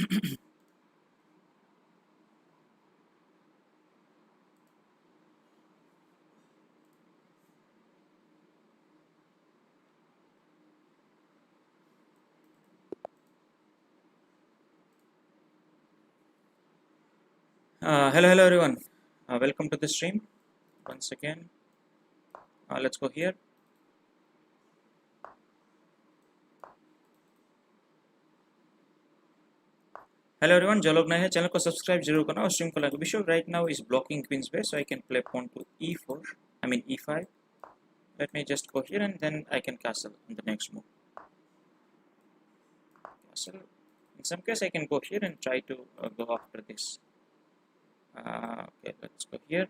Hello everyone. Welcome to the stream once again. Let's go here. Hello everyone, जो लोग नए हैं channel को सब्सक्राइब जरूर करना और स्ट्रीम को like. Bishop right now is blocking queen's base, so I can play pawn to e4. I mean e5. Let me just go here and then I can castle in the next move. Castle. In some case, I can go here and try to go after this. Okay, let's go here.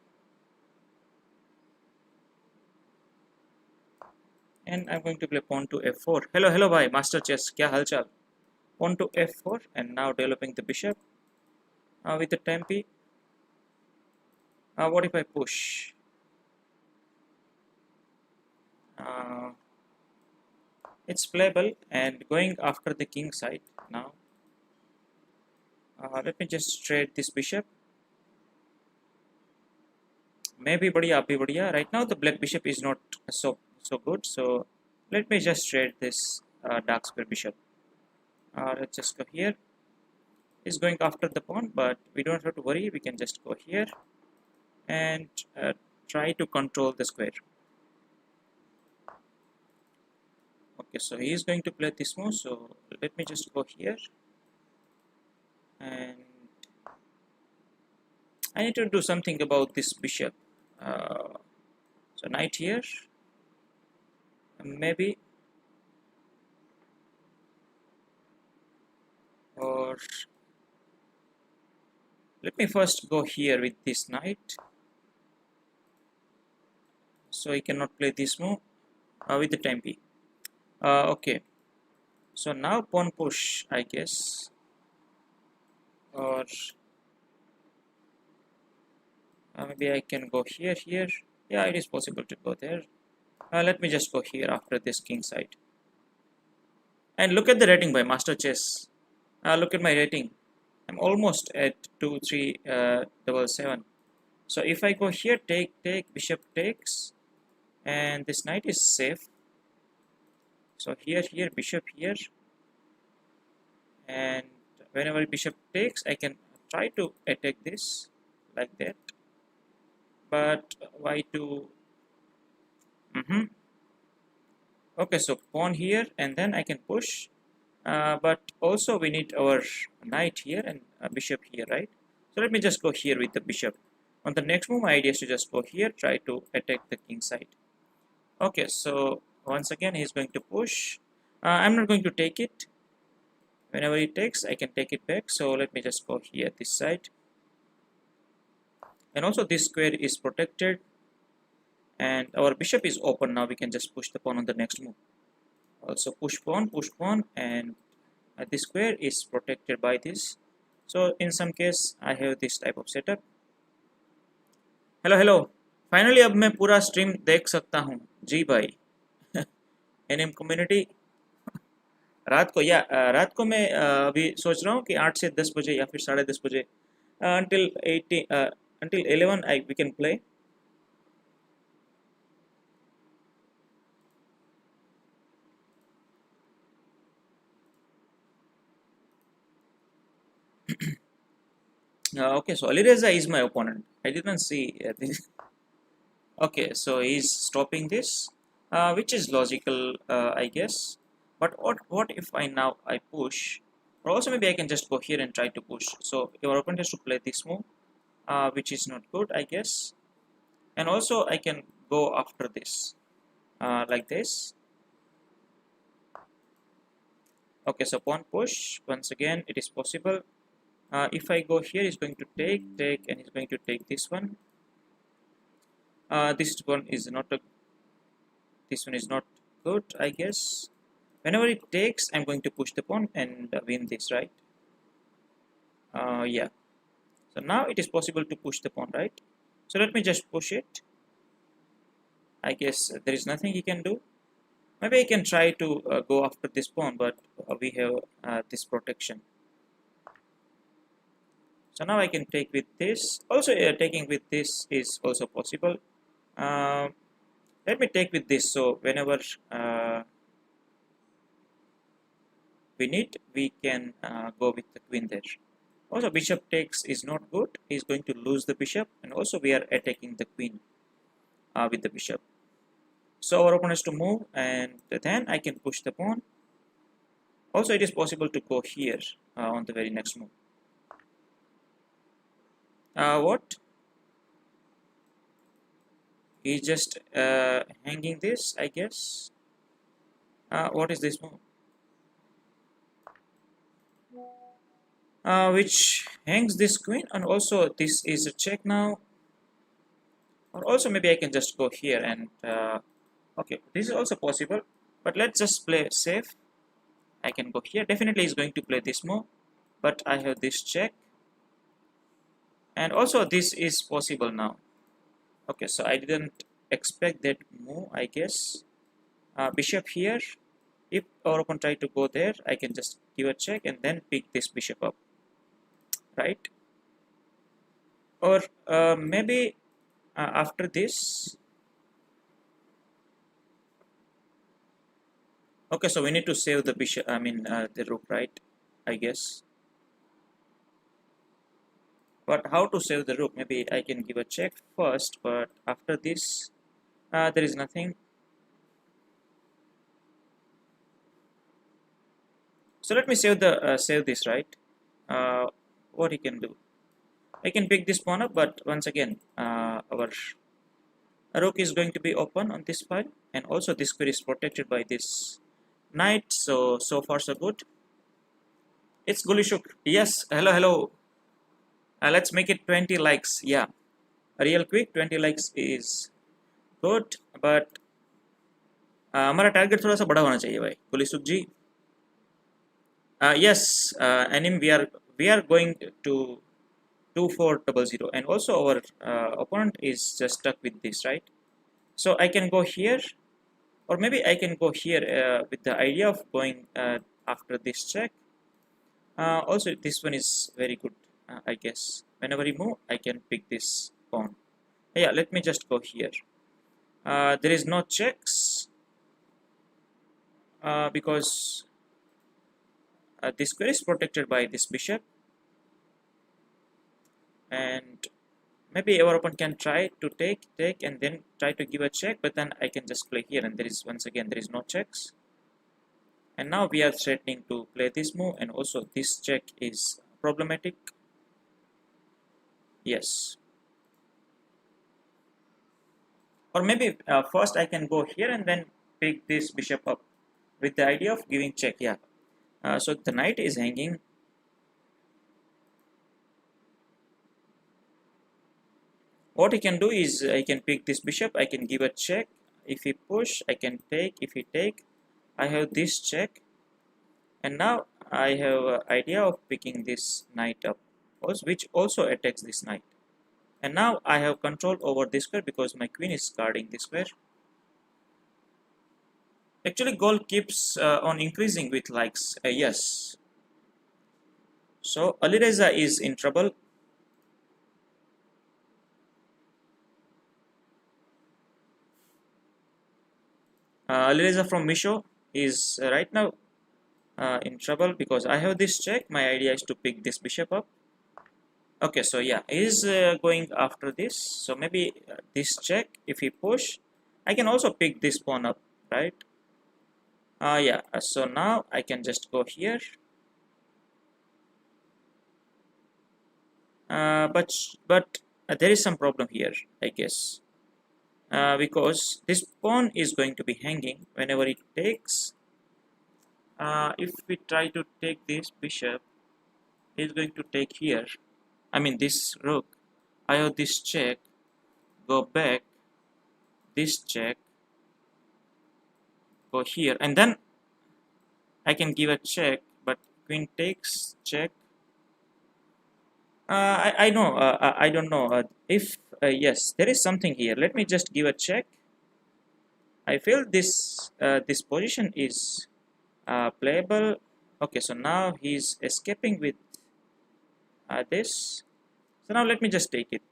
And I'm going to play pawn to f4. Hello, bhai, master chess. क्या हालचाल? Pawn to f4 and now developing the bishop with the tempi. What if I push? It's playable and going after the king side now. Let me just trade this bishop. Maybe बढ़िया, अभी बढ़िया. Right now the black bishop is not so good, so let me just trade this dark square bishop. Let's just go here. He's going after the pawn, but we don't have to worry. We can just go here and try to control the square. Okay, so he is going to play this move, so let me just go here and I need to do something about this bishop. So knight here, maybe, or let me first go here with this knight, so he cannot play this move with the tempi. Okay, so now pawn push, I guess, or maybe I can go here. Yeah, it is possible to go there. Let me just go here after this king side. And look at the rating by Master Chess. Look at my rating. I'm almost at 2377. So if I go here, take, bishop takes, and this knight is safe. So here, bishop here, and whenever bishop takes, I can try to attack this like that. But why to? Okay, so pawn here, and then I can push. But also we need our knight here and bishop here, right? So let me just go here with the bishop. On the next move, my idea is to just go here, try to attack the king side. Okay, so once again he's going to push. I'm not going to take it. Whenever he takes, I can take it back. So let me just go here this side. And also this square is protected. And our bishop is open now. We can just push the pawn on the next move. Also push pawn, and this square is protected by this. So in some case, I have this type of setup. Hello. Finally, अब मैं पूरा stream देख सकता हूँ जी भाई. NM community रात को मैं अभी सोच रहा हूँ कि 8 से 10 बजे या फिर 10:30 बजे until 11 we can play. Okay, so Alireza is my opponent. I didn't see this. Okay, so he's stopping this, which is logical, I guess. But what if I push? Or also maybe I can just go here and try to push. So your opponent has to play this move, which is not good, I guess. And also I can go after this, like this. Okay, so pawn push. Once again, it is possible. If I go here, he's going to take, and he's going to take this one. This one is not good, I guess. Whenever it takes, I'm going to push the pawn and win this, right? Yeah. So now it is possible to push the pawn, right? So let me just push it. I guess there is nothing he can do. Maybe I can try to go after this pawn, but we have this protection. So now I can take with this. Also, taking with this is also possible. Uh, Let me take with this. So whenever we need, we can go with the queen there. Also, bishop takes is not good. He's going to lose the bishop, and also we are attacking the queen with the bishop. So our opponent has to move, and then I can push the pawn. Also, it is possible to go here on the very next move. What? He's just hanging this, I guess. What is this move? Which hangs this queen, and also this is a check now. Or also maybe I can just go here and okay, this is also possible. But let's just play safe. I can go here. Definitely he's going to play this move, but I have this check, and also this is possible now. Okay, so I didn't expect that move, I guess. Bishop here. If our opponent try to go there, I can just give a check and then pick this bishop up, right? Or maybe after this. Okay, so we need to save the bishop. I mean the rook, right? I guess. But how to save the rook? Maybe I can give a check first, but after this, there is nothing. So let me save this, right? What he can do? I can pick this pawn up, but once again, our rook is going to be open on this file, and also this square is protected by this knight. So far so good. It's Gulishuk. Yes, hello, hello. Let's make it 20 likes. Yeah, real quick, 20 likes is good, but हमारा target थोड़ा सा बड़ा होना चाहिए भाई गुलीसुख जी. Yes, Anim, we are going to 2400, and also our opponent is just stuck with this, right? So I can go here, or maybe I can go here with the idea of going after this check. Also, this one is very good, I guess. Whenever you move, I can pick this pawn. Yeah, let me just go here. There is no checks because this square is protected by this bishop, and maybe our opponent can try to take and then try to give a check, but then I can just play here, and there is once again there is no checks. And now we are threatening to play this move, and also this check is problematic. Yes. Or maybe first I can go here and then pick this bishop up with the idea of giving check. Yeah. So the knight is hanging. What he can do is I can pick this bishop. I can give a check. If he push, I can take. If he take, I have this check. And now I have an idea of picking this knight up, which also attacks this knight. And now I have control over this square because my queen is guarding this square. Actually, goal keeps on increasing with likes. Yes. So Alireza is in trouble. Alireza from Misho is right now in trouble because I have this check. My idea is to pick this bishop up. Okay, so yeah, he's going after this. So maybe this check, if he push, I can also pick this pawn up, right? Yeah, so now I can just go here. But there is some problem here, I guess. Because this pawn is going to be hanging whenever it takes. If we try to take this bishop, it's going to take here. I mean this rook. I have this check, go back, this check, go here, and then I can give a check, but queen takes, check. I know, I don't know if, yes, there is something here. Let me just give a check. I feel this position is playable. Okay, so now he's escaping with this. So now let me just take it.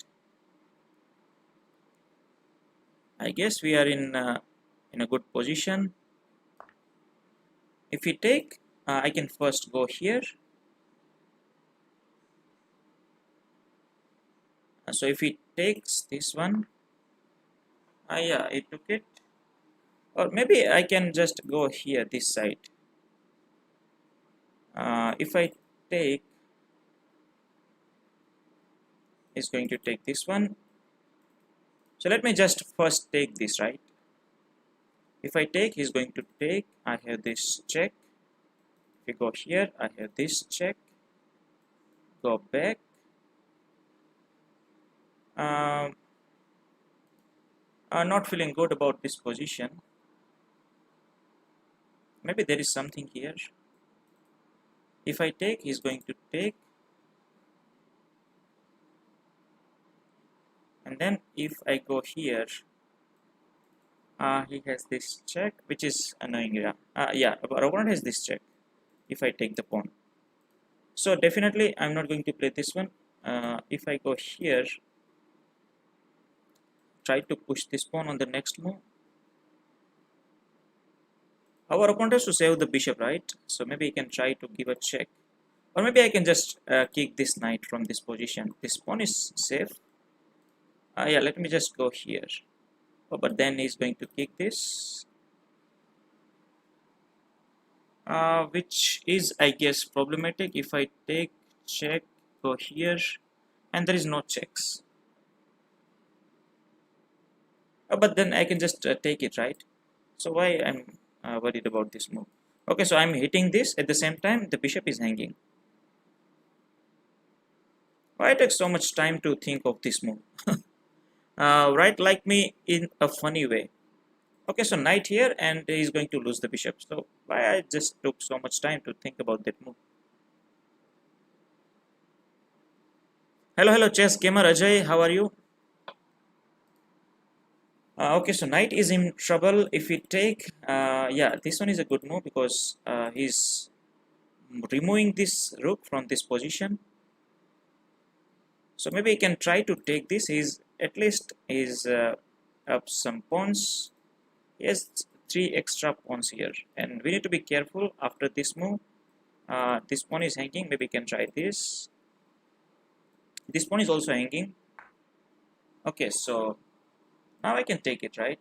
I guess we are in a good position. If we take, I can first go here. So if he takes this one, yeah, it took it. Or maybe I can just go here, this side. If I take, is going to take this one. So let me just first take this, right? If I take, he's going to take. I have this check. If we go here, I have this check. Go back. I'm not feeling good about this position. Maybe there is something here. If I take, he's going to take. And then if I go here, he has this check, which is annoying. Yeah, our opponent has this check. If I take the pawn, so definitely I'm not going to play this one. If I go here, try to push this pawn on the next move. Our opponent has to save the bishop, right? So maybe he can try to give a check, or maybe I can just kick this knight from this position. This pawn is safe. Yeah, let me just go here. Oh, but then he's going to kick this, which is, I guess, problematic. If I take check, go here, and there is no checks. But then I can just take it, right? So why I'm worried about this move? Okay, so I'm hitting this at the same time the bishop is hanging. Why it takes so much time to think of this move? Right, like me in a funny way. Okay, so knight here, and he's going to lose the bishop. So why I just took so much time to think about that move? Hello, chess gamer Ajay, how are you? Okay, so knight is in trouble. If we take, yeah, this one is a good move because he's removing this rook from this position. So maybe he can try to take this. He's at least is up some pawns. He has 3 extra pawns here, and we need to be careful after this move. This pawn is hanging. Maybe we can try this. This pawn is also hanging. Okay, so now I can take it, right?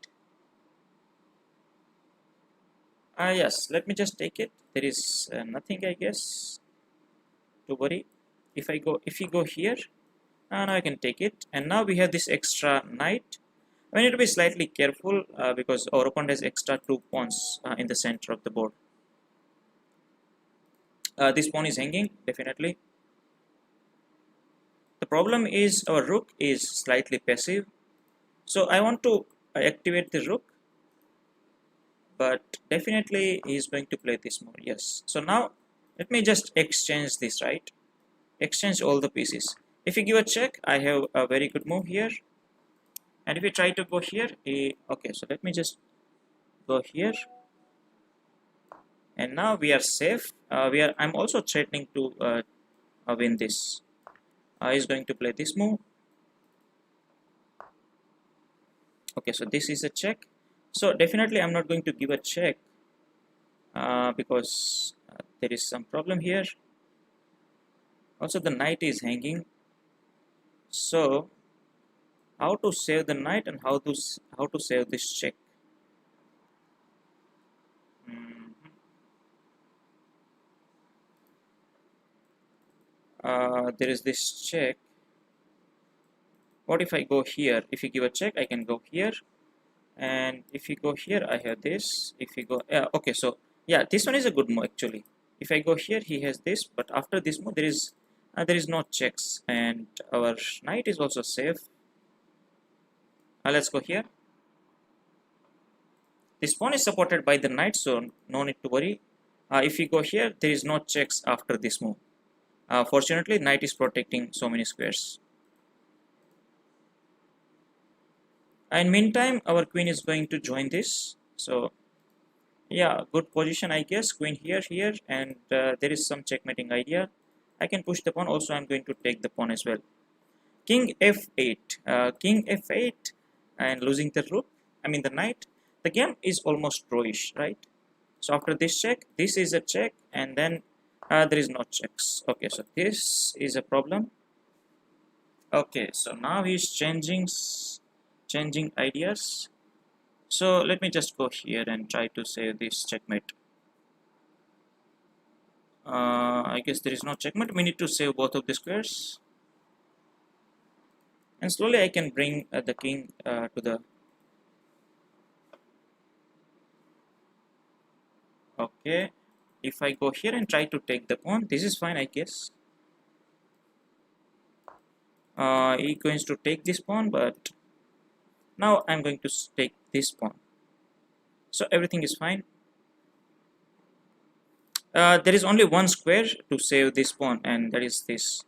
Yes, let me just take it. There is nothing, I guess, to worry. If we go here, now I can take it. And now we have this extra knight. We need to be slightly careful because our opponent has extra 2 pawns in the center of the board. This pawn is hanging, definitely. The problem is our rook is slightly passive. So I want to activate the rook, but definitely he is going to play this move. Yes. So now let me just exchange this, right? Exchange all the pieces. If you give a check, I have a very good move here. And if you try to go here, okay, so let me just go here. And now we are safe. I'm also threatening to win this. He's going to play this move. Okay, so this is a check. So definitely I'm not going to give a check because there is some problem here. Also the knight is hanging. So how to save the knight and how to save this check? There is this check. What if I go here? If you give a check, I can go here, and if you go here, I have this. If you go, okay, so yeah, this one is a good move actually. If I go here, he has this, but after this move, there is no checks, and our knight is also safe. Let's go here. This pawn is supported by the knight, so no need to worry. If we go here, there is no checks after this move. Fortunately, knight is protecting so many squares. And meantime, our queen is going to join this. So yeah, good position, I guess. Queen here, and there is some checkmating idea. I can push the pawn. Also, I'm going to take the pawn as well. King f8, king f8, and losing the rook. I mean the knight. The game is almost drawish, right? So after this check, this is a check, and then there is no checks. Okay, so this is a problem. Okay, so now he's changing ideas. So let me just go here and try to save this checkmate. I guess there is no checkmate. We need to save both of the squares. And slowly I can bring the king to the... Okay, if I go here and try to take the pawn, this is fine, I guess. He's going to take this pawn, but now I'm going to take this pawn. So everything is fine. There is only one square to save this pawn, and that is this.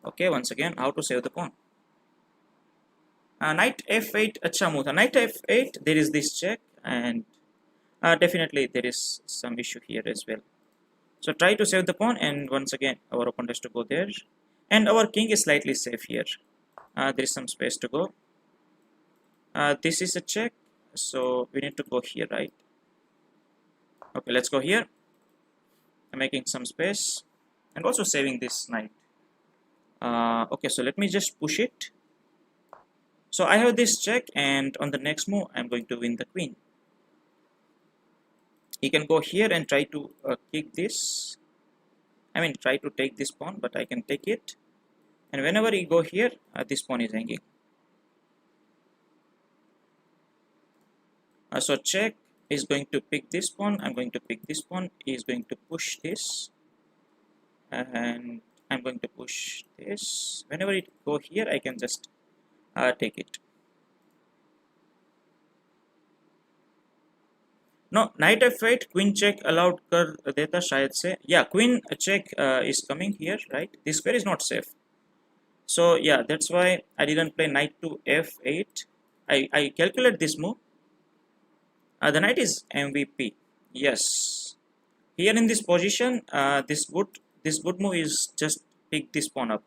Okay, once again, how to save the pawn? Knight f8, acha move. Knight f8, there is this check, and definitely there is some issue here as well. So try to save the pawn, and once again, our opponent has to go there. And our king is slightly safe here. There is some space to go. This is a check, so we need to go here, right? Okay, let's go here. I'm making some space, and also saving this knight. Okay, so let me just push it. So I have this check, and on the next move, I'm going to win the queen. He can go here and try to kick this. I mean, try to take this pawn, but I can take it. And whenever he go here, this pawn is hanging. So check is going to pick this pawn. I'm going to pick this pawn. He is going to push this, and I'm going to push this. Whenever it go here, I can just take it. No, knight f8, queen check allowed कर देता शायद से. Yeah, queen check is coming here, right? This square is not safe. So yeah, that's why I didn't play knight to f8. I calculate this move. The knight is MVP. Yes. Here in this position, this good move is just pick this pawn up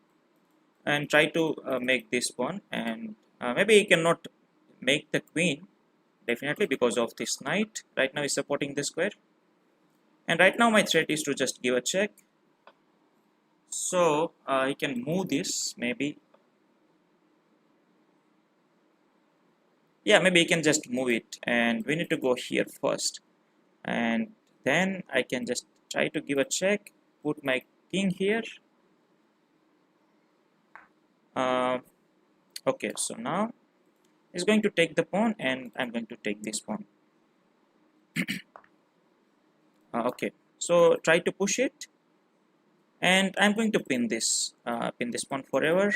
and try to make this pawn, and maybe he cannot make the queen, definitely because of this knight. Right now is supporting the square, and right now my threat is to just give a check. So he can move this, maybe. Yeah, maybe he can just move it, and we need to go here first, and then I can just try to give a check, put my king here. Okay, so now he's going to take the pawn, and I'm going to take this pawn. Okay, so try to push it, and I'm going to pin this pawn forever.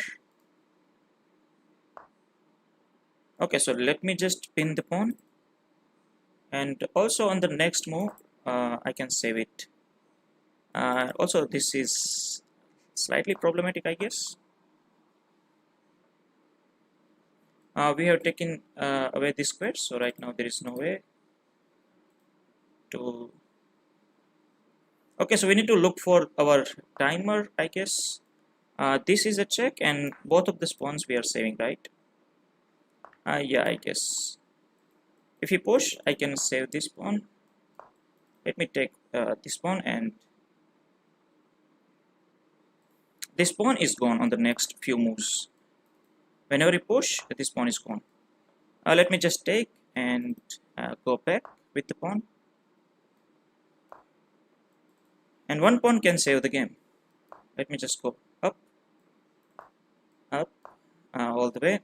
Okay, so let me just pin the pawn, and also on the next move I can save it. Also, this is slightly problematic, I guess. We have taken away this square, so right now there is no way to... Okay, so we need to look for our timer, I guess. This is a check, and both of the pawns we are saving, right? Yeah, I guess. If you push, I can save this pawn. Let me take this pawn, and this pawn is gone on the next few moves. Whenever you push, this pawn is gone. Let me just take and go back with the pawn. And one pawn can save the game. Let me just go up, up, all the way.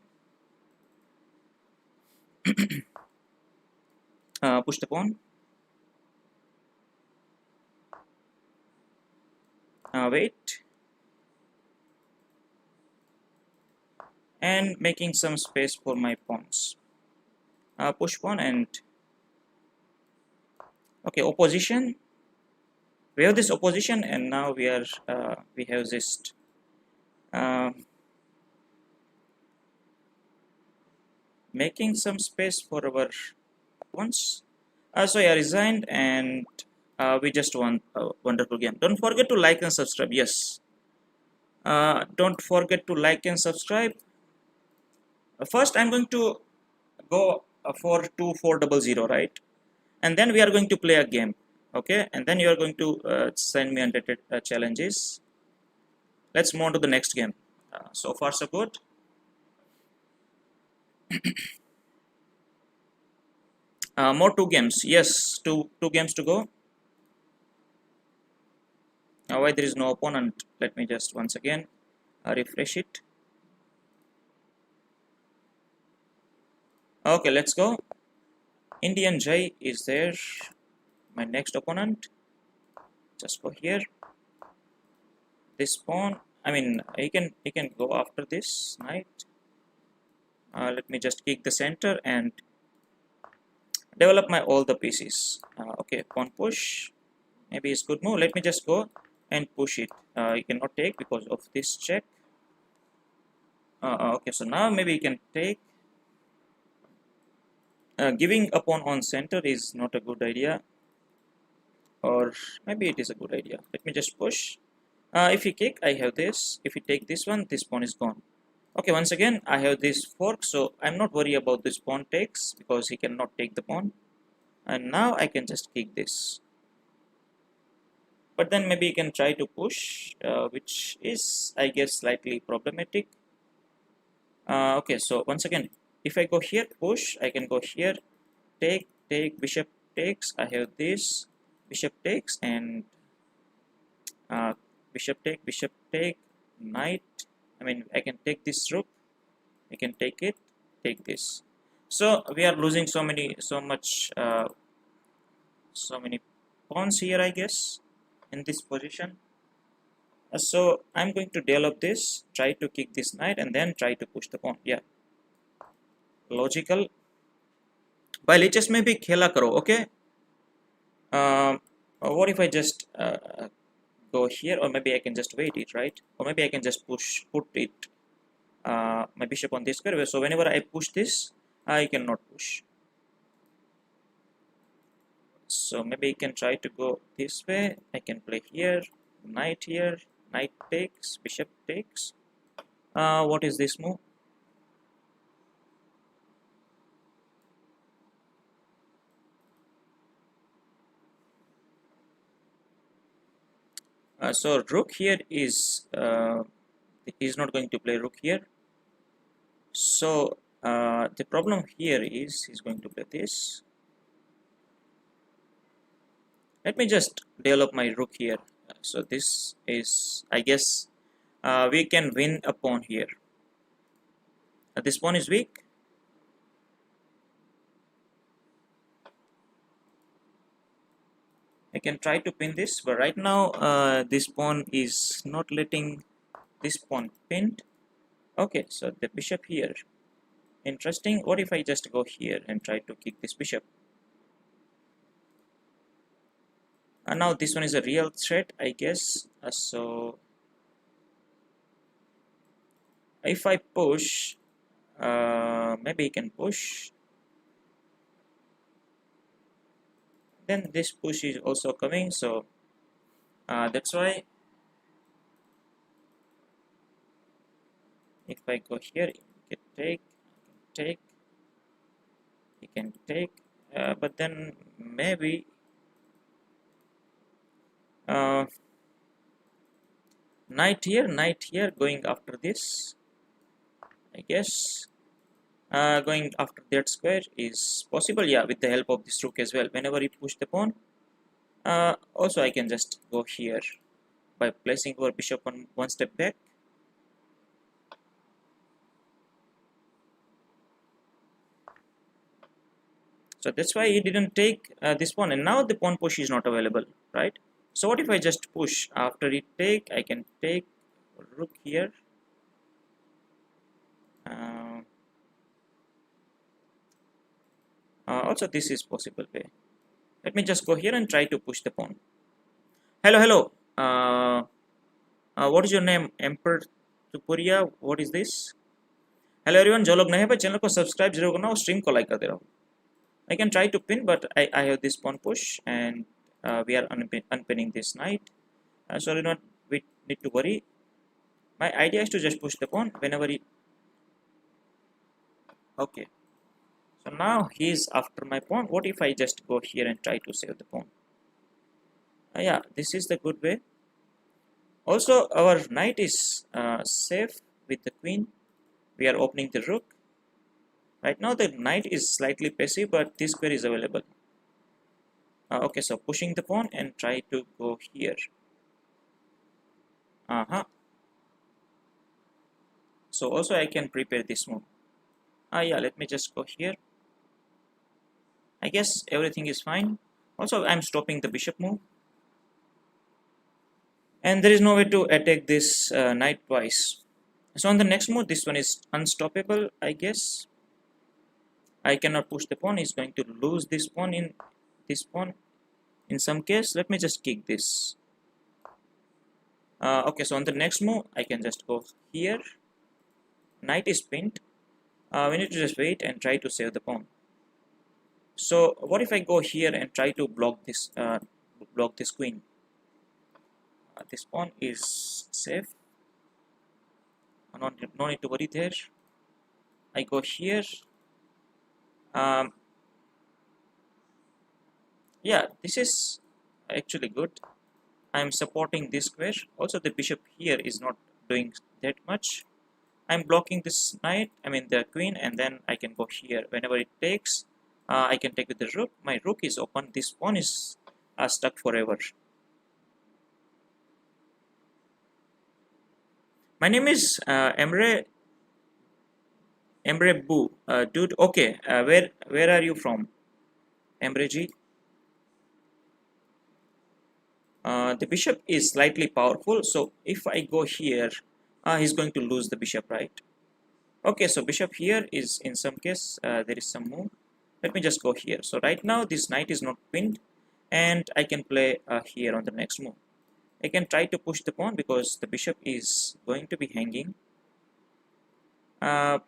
Push the pawn. Wait. And making some space for my pawns. Push pawn, and okay, opposition. We have this opposition, and now we have this making some space for our pawns. So I resigned, and we just won a wonderful game. Don't forget to like and subscribe. Yes. Don't forget to like and subscribe. First, I'm going to go for 2400, right? And then we are going to play a game. Okay. And then you are going to send me unrated challenges. Let's move on to the next game. So far, so good. More two games. Yes, two games to go. Why there is no opponent? Let me just once again refresh it. Okay, let's go. Indian Jai is there. My next opponent. Just go here. This pawn. I mean, he can go after this knight. Let me just kick the center and develop my all the pieces. Okay, pawn push. Maybe it's good move. Let me just go and push it. You cannot take because of this check. Okay, so now maybe you can take. Giving a pawn on center is not a good idea, or maybe it is a good idea. Let me just push. If he kick, I have this. If he take this one, this pawn is gone. Okay, once again, I have this fork, so I'm not worried about this pawn takes because he cannot take the pawn. And now I can just kick this. But then maybe you can try to push, which is, I guess, slightly problematic. Okay, so once again, if I go here, push, I can go here, take, bishop takes. I have this, bishop takes, and bishop take, knight. I mean, I can take this rook, I can take it, take this. So we are losing so many pawns here, I guess, in this position. So I'm going to develop this, try to kick this knight, and then try to push the pawn. Yeah, logical. By lichess में भी खेला करो, okay? What if I just go here, or maybe I can just wait it, right? Or maybe I can just put it my bishop on this square. So whenever I push this, I cannot push. So maybe I can try to go this way. I can play here, knight takes, bishop takes. What is this move? So rook here is not going to play rook here. So the problem here is he's going to play this. Let me just develop my rook here. So this is, I guess, we can win a pawn here. This pawn is weak. I can try to pin this, but right now this pawn is not letting this pawn pinned. Okay, so the bishop here. Interesting. What if I just go here and try to kick this bishop? And now this one is a real threat, I guess. So if I push, maybe he can push. Then this push is also coming, so that's why if I go here, he can take, but then maybe knight here, going after this, I guess. Going after that square is possible, yeah, with the help of this rook as well. Whenever you push the pawn, also I can just go here by placing our bishop on one step back. So that's why he didn't take this pawn, and now the pawn push is not available, right? So what if I just push? After it take, I can take rook here. Also this is possible way. Let me just go here and try to push the pawn. Hello. What is your name? Emperor Tupuria. What is this? Hello everyone. जो लोग नए हैं channel को subscribe जरूर करना और stream को like कर दे रहा हूँ. I can try to pin, but I have this pawn push, and we are unpinning this knight. So we need to worry. My idea is to just push the pawn whenever he. Okay. So now he is after my pawn. What if I just go here and try to save the pawn? Yeah, this is the good way. Also, our knight is safe with the queen. We are opening the rook. Right now, the knight is slightly passive, but this square is available. Okay, so pushing the pawn and try to go here. So also I can prepare this move. Yeah, let me just go here. I guess everything is fine. Also, I'm stopping the bishop move. And there is no way to attack this knight twice. So on the next move, this one is unstoppable, I guess. I cannot push the pawn. He's going to lose this pawn in some case. Let me just kick this. Okay, so on the next move, I can just go here. Knight is pinned. We need to just wait and try to save the pawn. So what if I go here and try to block this queen? This pawn is safe. No need to worry there. I go here. Yeah, this is actually good. I'm supporting this square. Also, the bishop here is not doing that much. I'm blocking this knight, the queen, and then I can go here. Whenever it takes, I can take with the rook. My rook is open. This pawn is stuck forever. My name is Emre Boo. Dude, okay. Where are you from, Emre Ji? The bishop is slightly powerful, so if I go here, he's going to lose the bishop, right? Okay, so bishop here is in some case there is some move. Let me just go here. So right now this knight is not pinned, and I can play here on the next move. I can try to push the pawn because the bishop is going to be hanging. But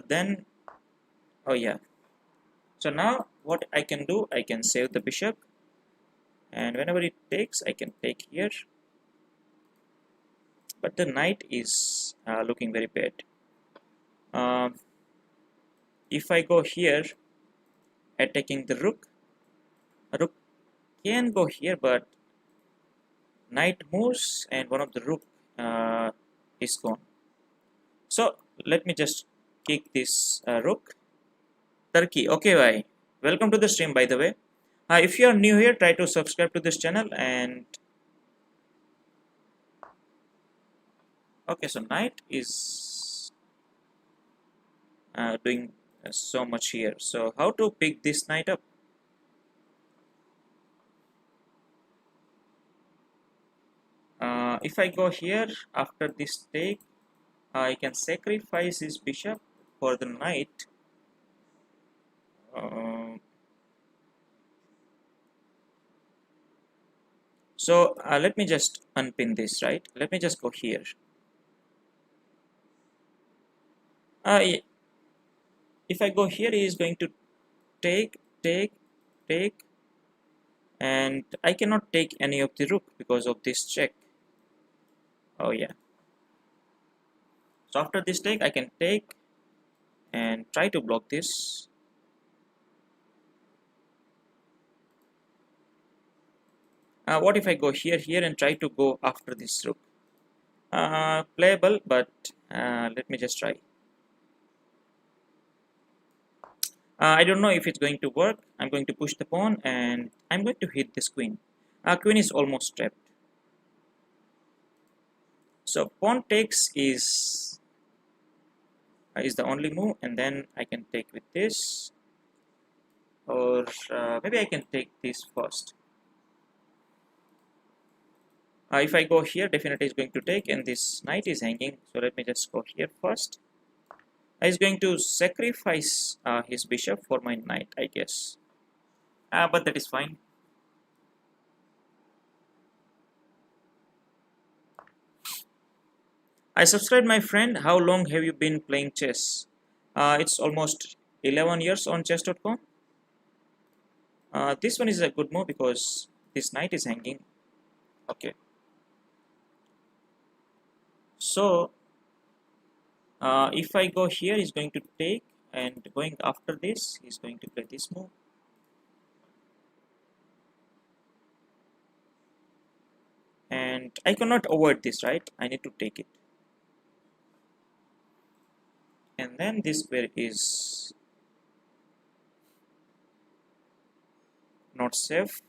then, oh yeah. So now what I can do, I can save the bishop, and whenever it takes, I can take here. But the knight is looking very bad. If I go here, attacking the rook can go here, but knight moves and one of the rook is gone. So let me just kick this rook. Turkey, okay, bye. Welcome to the stream, by the way. If you are new here, try to subscribe to this channel. And okay, so knight is doing so much here. So how to pick this knight up? If I go here after this take, I can sacrifice his bishop for the knight. So let me just unpin this, right? Let me just go here. If I go here, he is going to take, and I cannot take any of the rook because of this check. Oh yeah. So after this take, I can take and try to block this. What if I go here and try to go after this rook? Playable, but let me just try. I don't know if it's going to work. I'm going to push the pawn and I'm going to hit this queen. Queen is almost trapped. So pawn takes is the only move, and then I can take with this, or maybe I can take this first. If I go here, definitely is going to take, and this knight is hanging. So let me just go here first. He's going to sacrifice his bishop for my knight, I guess. But that is fine. I subscribed my friend. How long have you been playing chess? It's almost 11 years on chess.com. This one is a good move because this knight is hanging. Okay, so if I go here, he's going to take, and going after this, he's going to play this move. And I cannot avoid this, right? I need to take it. And then this square is not safe.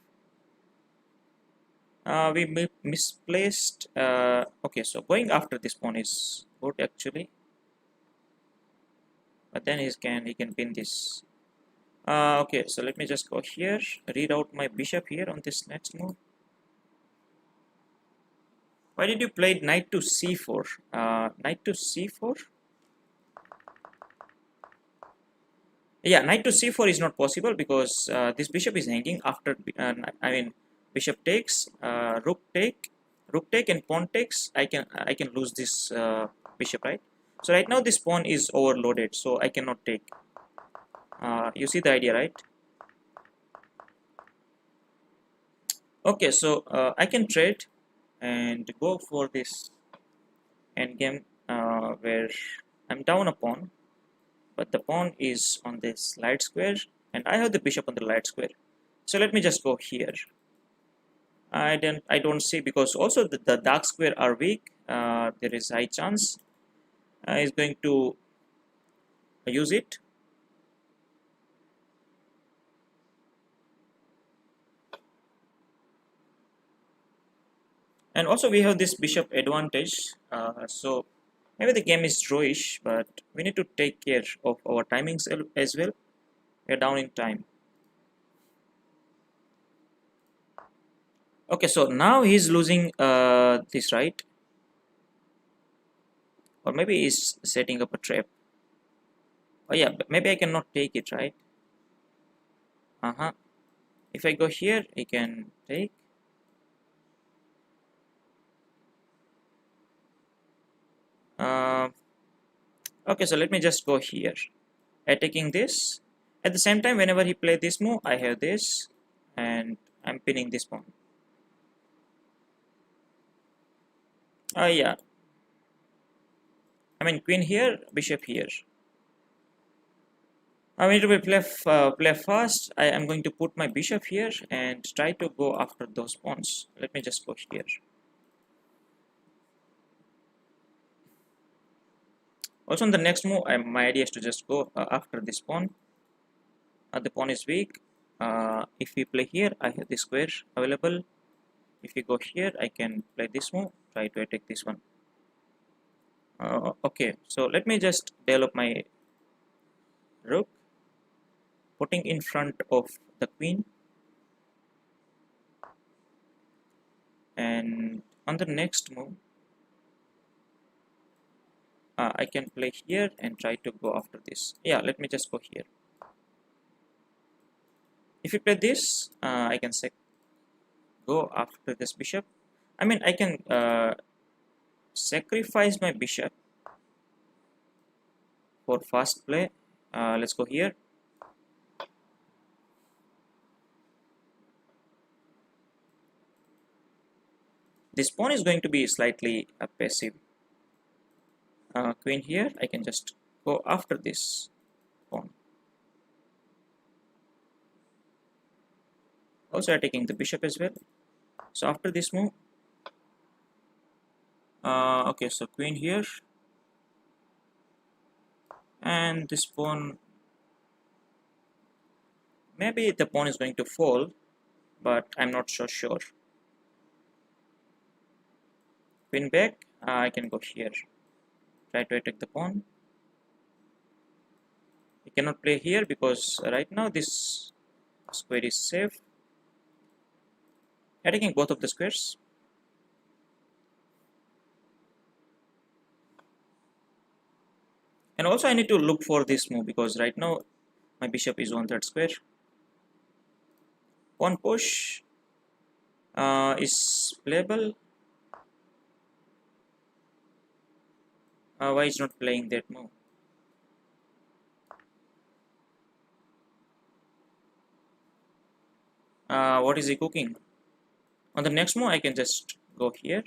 We misplaced. Okay, so going after this pawn is good actually, but then he can pin this. Okay, so let me just go here, read out my bishop here on this next move. Why did you play knight to c4? Knight to c4? Yeah, knight to c4 is not possible because this bishop is hanging after. I mean, bishop takes, rook take, and pawn takes. I can lose this bishop, right? So right now this pawn is overloaded, so I cannot take. You see the idea, right? Okay, so I can trade and go for this endgame where I'm down a pawn, but the pawn is on this light square, and I have the bishop on the light square. So let me just go here. I don't see, because also the dark square are weak. There is high chance is going to use it. And also we have this bishop advantage, so maybe the game is drawish, but we need to take care of our timings as well. We're down in time. Okay, so now he's losing this, right? Or maybe he's setting up a trap. Oh yeah, but maybe I cannot take it, right? If I go here, he can take. Okay, so let me just go here, attacking this. At the same time, whenever he play this move, I have this, and I'm pinning this pawn. Yeah. I mean, queen here, bishop here. I need to play fast. I am going to put my bishop here and try to go after those pawns. Let me just go here. Also, in the next move, my idea is to just go after this pawn. The pawn is weak. If we play here, I have this square available. If we go here, I can play this move, try to attack this one. Okay, so let me just develop my rook, putting in front of the queen. And on the next move, I can play here and try to go after this. Yeah, let me just go here. If you play this, I can go after this bishop. I mean, I can sacrifice my bishop for fast play. Let's go here. This pawn is going to be slightly passive. Queen here, I can just go after this pawn. Also attacking the bishop as well. So after this move, okay, so queen here, and this pawn, maybe the pawn is going to fall, but I'm not so sure. Queen back, I can go here, try to attack the pawn. We cannot play here because right now this square is safe. Attacking both of the squares. And also I need to look for this move because right now my bishop is on that square. Pawn push is playable. Why is not playing that move? What is he cooking? On the next move I can just go here,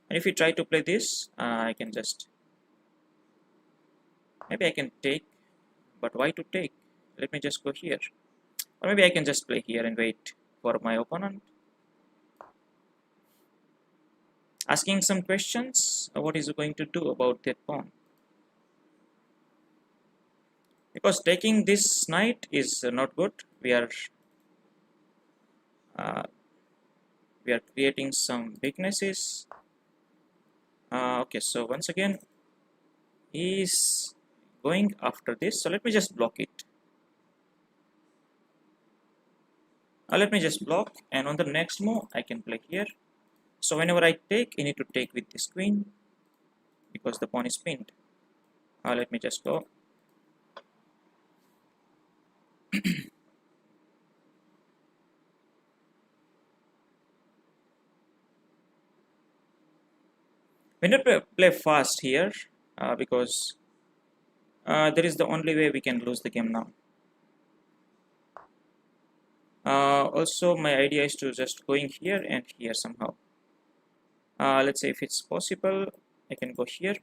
and if we try to play this, I can just, maybe I can take, but why to take? Let me just go here, or maybe I can just play here and wait for my opponent asking some questions. What is he going to do about that pawn? Because taking this knight is not good. Uh, we are creating some weaknesses. Okay, so once again he's going after this, so let me just block it. Let me just block, and on the next move I can play here. So whenever I take, I need to take with this queen because the pawn is pinned. Let me just go. We need to play fast here because there is the only way we can lose the game now. Also, my idea is to just going here and here somehow. Let's say if it's possible, I can go here.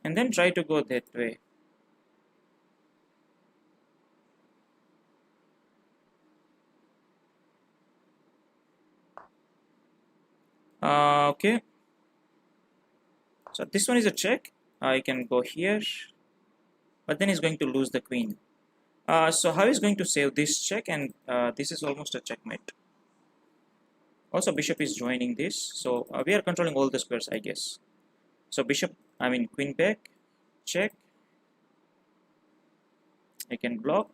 And then try to go that way. Okay. So this one is a check. I can go here, but then he's going to lose the queen. So how is going to save this check? And this is almost a checkmate. Also, bishop is joining this, so we are controlling all the squares, I guess. So queen back, check. I can block.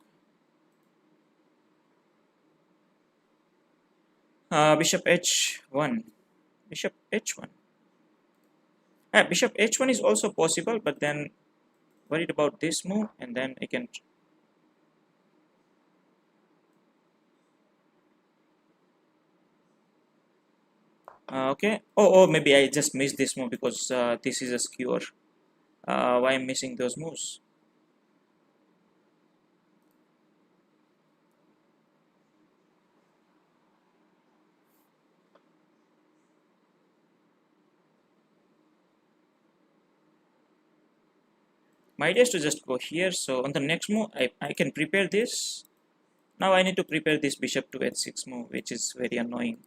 Bishop h1. Bishop h1. Bishop h1 is also possible, but then worried about this move, and then I can. Okay. Oh, maybe I just missed this move because this is a skewer. Why I'm missing those moves? My idea is to just go here. So on the next move, I can prepare this. Now I need to prepare this bishop to h6 move, which is very annoying.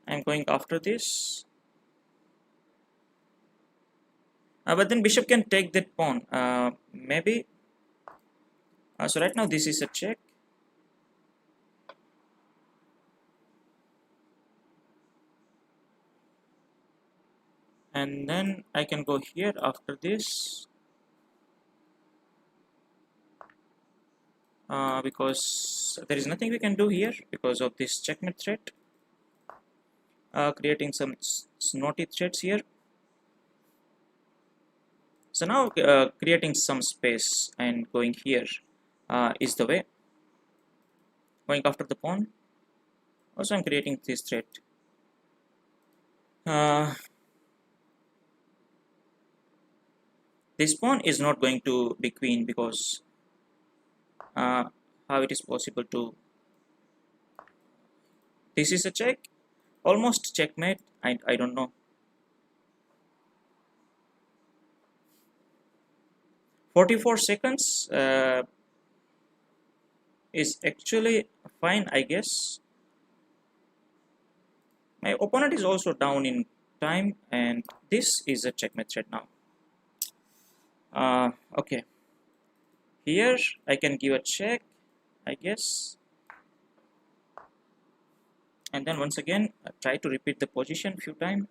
I'm going after this. But then bishop can take that pawn. Maybe. So right now this is a check. And then I can go here after this. Because there is nothing we can do here because of this checkmate threat. Creating some snotty threats here. So now creating some space and going here is the way. Going after the pawn. Also I'm creating this threat. This pawn is not going to be queen because how it is possible to. This is a check. Almost checkmate. I don't know. 44 seconds is actually fine, I guess. My opponent is also down in time, and this is a checkmate threat now. Okay. Here I can give a check, I guess. And then once again, try to repeat the position few times.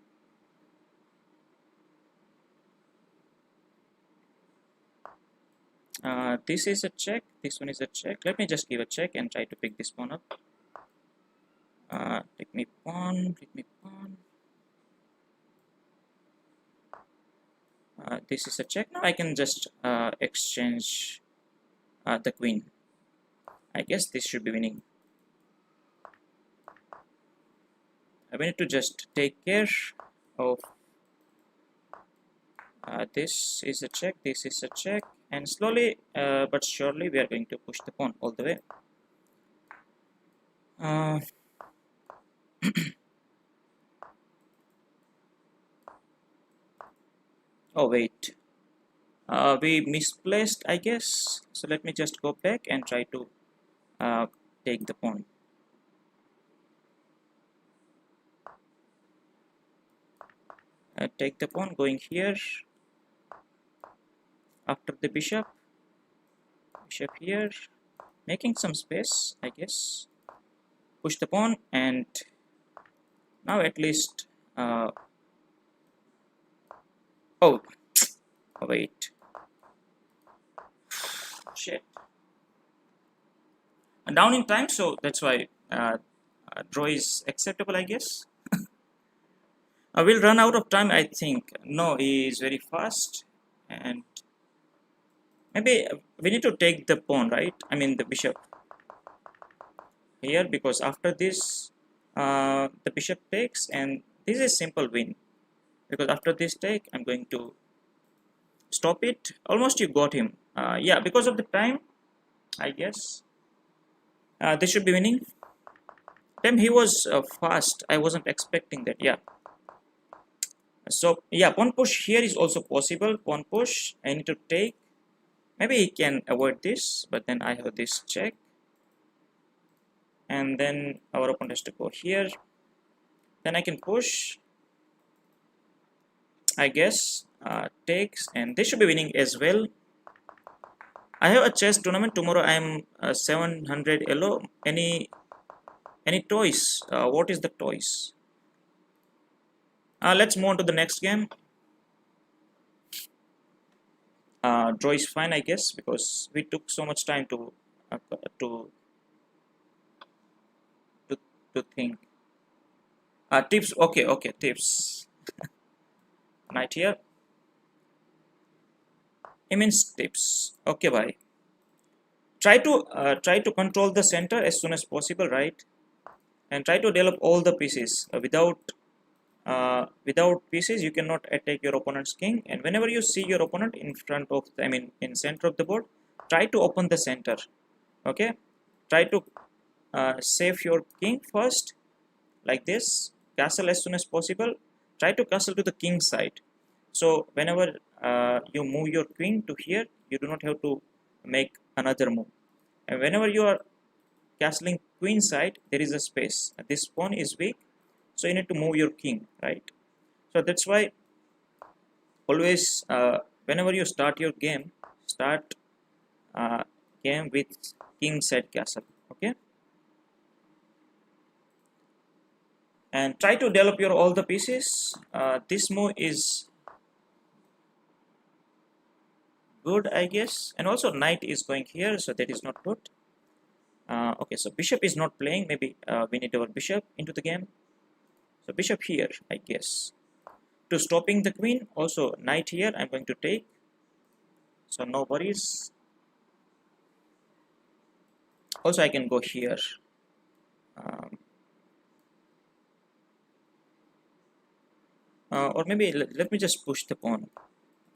This is a check, this one is a check. Let me just give a check and try to pick this pawn up. Take me pawn, take me pawn. This is a check. Now I can just exchange the queen. I guess this should be winning. We need to just take care of this is a check, this is a check, and slowly but surely we are going to push the pawn all the way. uh, oh wait, we misplaced, I guess. So let me just go back and try to uh, take the pawn. Take the pawn, going here after the bishop. Bishop here, making some space, I guess. Push the pawn, and now at least. Oh, wait. Shit. Down in time, so that's why draw is acceptable, I guess. I will run out of time, I think. No, he is very fast, and maybe we need to take the pawn, right? I mean the bishop here, because after this the bishop takes, and this is simple win, because after this take I'm going to stop it. Almost you got him. Yeah, because of the time, I guess. This should be winning. Then he was fast. I wasn't expecting that. Yeah. So yeah, pawn push here is also possible. Pawn push. I need to take. Maybe he can avoid this, but then I have this check, and then our opponent has to go here. Then I can push. I guess takes, and they should be winning as well. I have a chess tournament tomorrow. I am 700 elo. Any toys? What is the toys? Let's move on to the next game. Draw is fine, I guess, because we took so much time to to think. Tips. Okay, tips. Knight here. Immense tips. Okay, bye. Try to control the center as soon as possible, right? And try to develop all the pieces. Without pieces, you cannot attack your opponent's king. And whenever you see your opponent in front of, in center of the board, try to open the center. Okay, try to save your king first, like this. Castle as soon as possible. Try to castle to the king side. So whenever you move your queen to here, you do not have to make another move. And whenever you are castling queen side, there is a space. This pawn is weak, so you need to move your king, right? So that's why always whenever you start your game, start game with king side castle. Okay, and try to develop your all the pieces. This move is good, I guess, and also knight is going here, so that is not good. Okay, so bishop is not playing. Maybe we need our bishop into the game. So bishop here, I guess, to stopping the queen. Also knight here, I'm going to take, so no worries. Also I can go here. Or maybe let me just push the pawn,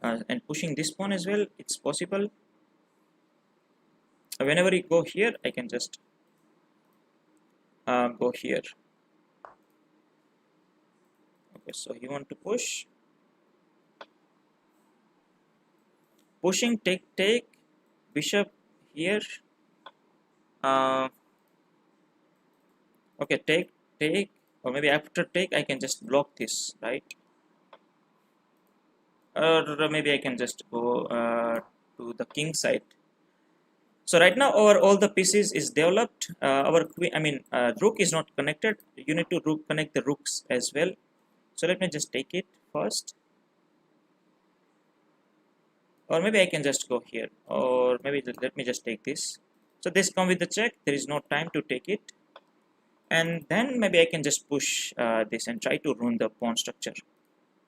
and pushing this pawn as well, it's possible. Whenever you go here, I can just go here. Okay, so you want to push, pushing, take, bishop here. Okay, take, or maybe after take I can just block this, right? Or maybe I can just go to the king side. So right now our all the pieces is developed. Our queen, rook is not connected. You need to connect the rooks as well. So let me just take it first, or maybe I can just go here, or maybe let me just take this. So this come with the check. There is no time to take it, and then maybe I can just push this and try to ruin the pawn structure.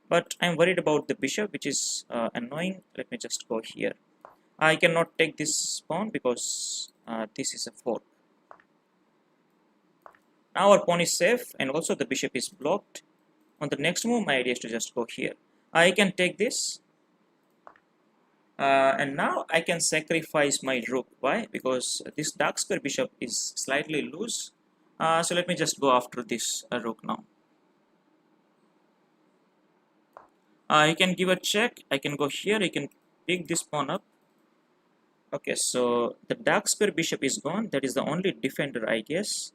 But I'm worried about the bishop, which is annoying. Let me just go here. I cannot take this pawn because this is a fork. Now our pawn is safe, and also the bishop is blocked. On the next move, my idea is to just go here. I can take this. And now I can sacrifice my rook. Why? Because this dark square bishop is slightly loose. So let me just go after this rook now. You can give a check. I can go here. You can pick this pawn up. Okay, so the dark square bishop is gone. That is the only defender, I guess.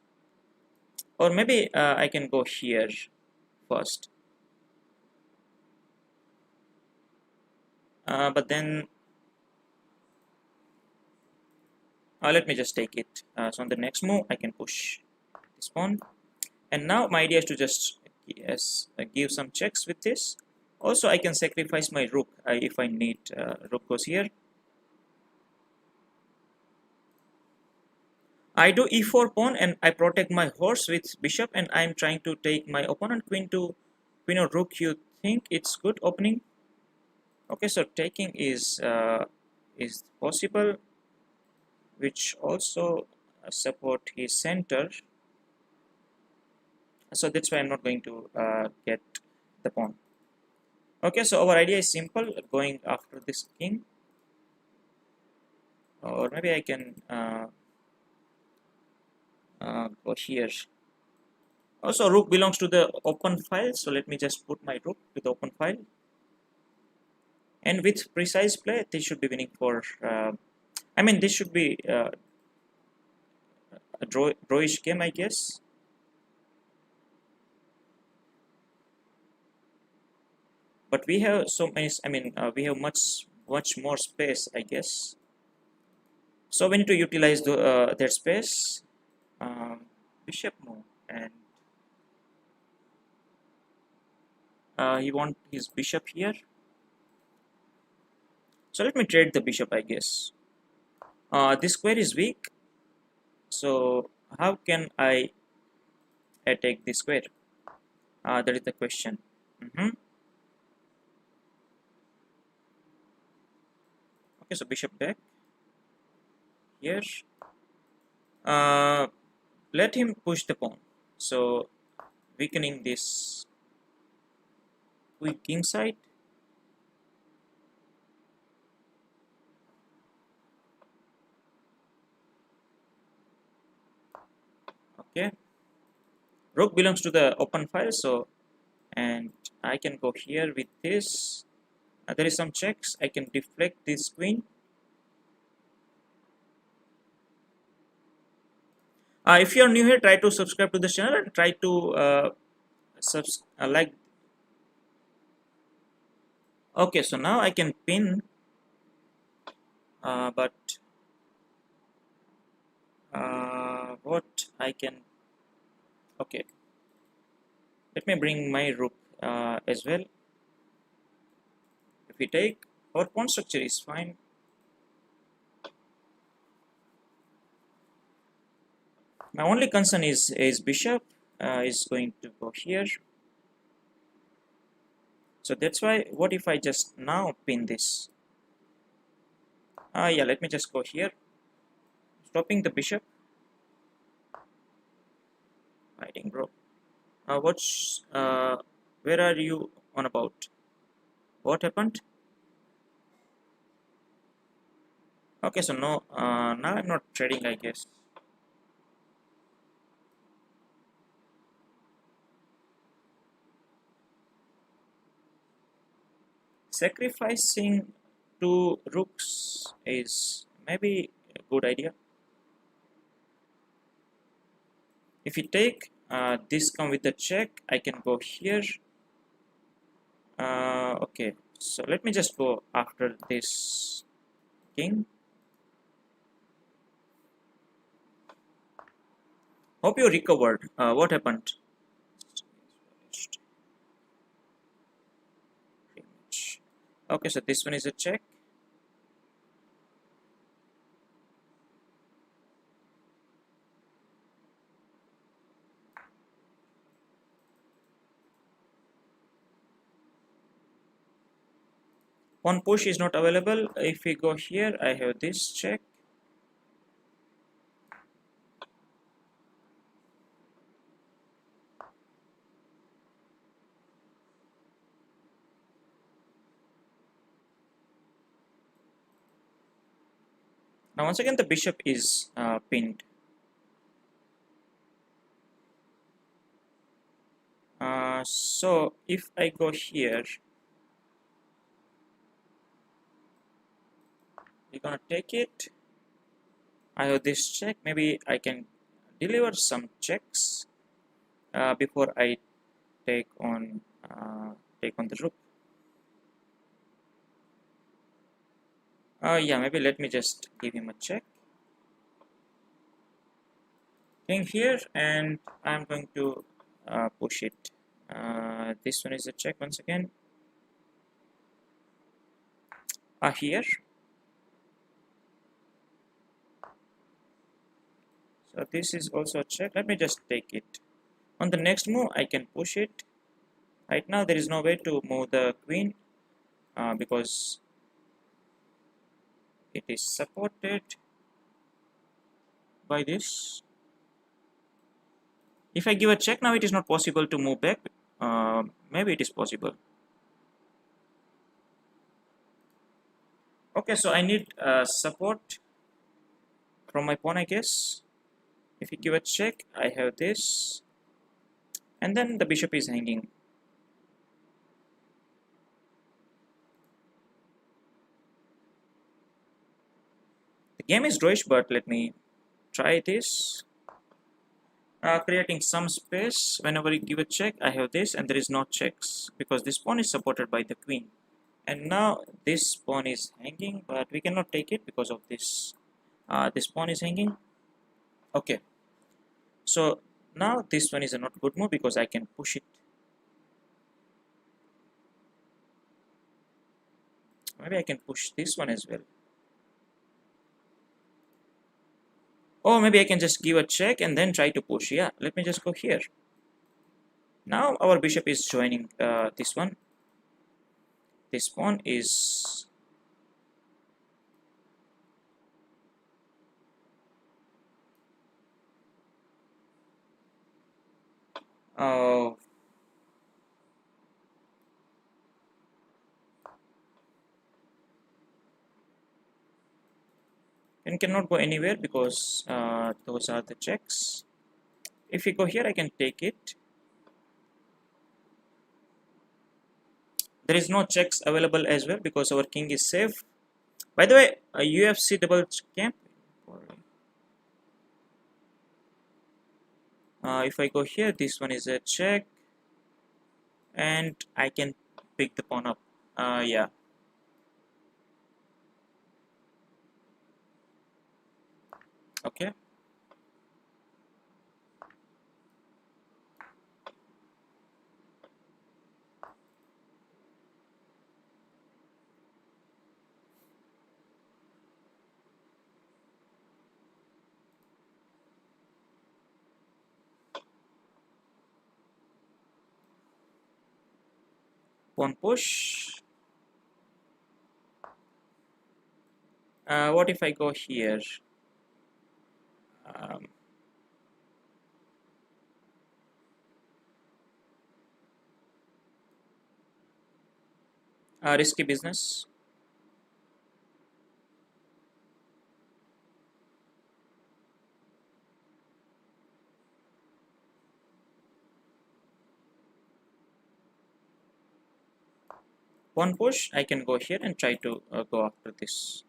Or maybe I can go here first. But then let me just take it. So on the next move, I can push this pawn. And now my idea is to just give some checks with this. Also, I can sacrifice my rook if I need. Rook goes here. I do e4 pawn and I protect my horse with bishop, and I'm trying to take my opponent queen to queen or rook. You think it's good opening? Okay, so taking is possible, which also support his center. So that's why I'm not going to get the pawn. Okay, so our idea is simple, going after this king, or maybe I can go here. Also, rook belongs to the open file, so let me just put my rook to the open file. And with precise play, this should be winning for. I mean, this should be a drawish game, I guess. But we have so many. I mean, we have much more space, I guess. So we need to utilize that space. Bishop move, and he wants his bishop here. So let me trade the bishop, I guess. This square is weak, so how can I attack this square? That is the question. Okay, so bishop back here. Let him push the pawn. So weakening this weak king side. Okay. Rook belongs to the open file, so and I can go here with this. There is some checks. I can deflect this queen. If you are new here, try to subscribe to the channel and try to like. Okay, so now I can pin, but what I can. Okay, let me bring my rook as well. If we take, our pawn structure is fine. My only concern is bishop is going to go here. So that's why, what if I just now pin this? Yeah, let me just go here, stopping the bishop. Hiding, bro. Where are you on about? What happened? Okay, so no, now I'm not trading, I guess. Sacrificing two rooks is maybe a good idea. If you take this come with the check, I can go here. Okay, so let me just go after this king. Hope you recovered. What happened? Okay, so this one is a check. Pawn push is not available. If we go here, I have this check. Now once again the bishop is pinned. So if I go here, we're gonna take it. I have this check. Maybe I can deliver some checks before I take on the rook. Yeah, maybe let me just give him a check. King here, and I'm going to push it. This one is a check once again. Here. So this is also a check. Let me just take it. On the next move, I can push it. Right now, there is no way to move the queen because it is supported by this. If I give a check now, it is not possible to move back. Maybe it is possible. Okay, so I need support from my pawn, I guess. If you give a check, I have this, and then the bishop is hanging. The game is drawish, but let me try this. Creating some space. Whenever you give a check, I have this, and there is no checks because this pawn is supported by the queen. And now this pawn is hanging, but we cannot take it because of this. This pawn is hanging. Okay. So now this one is a not good move because I can push it. Maybe I can push this one as well. Or maybe I can just give a check and then try to push. Yeah, let me just go here. Now our bishop is joining this one. This pawn is and cannot go anywhere because those are the checks. If we go here, I can take it. There is no checks available as well because our king is safe. By the way, a UFC double camp. If I go here, this one is a check, and I can pick the pawn up. Yeah. Okay. Pawn push. What if I go here? Um, Risky business. Pawn push. I can go here and try to go after this.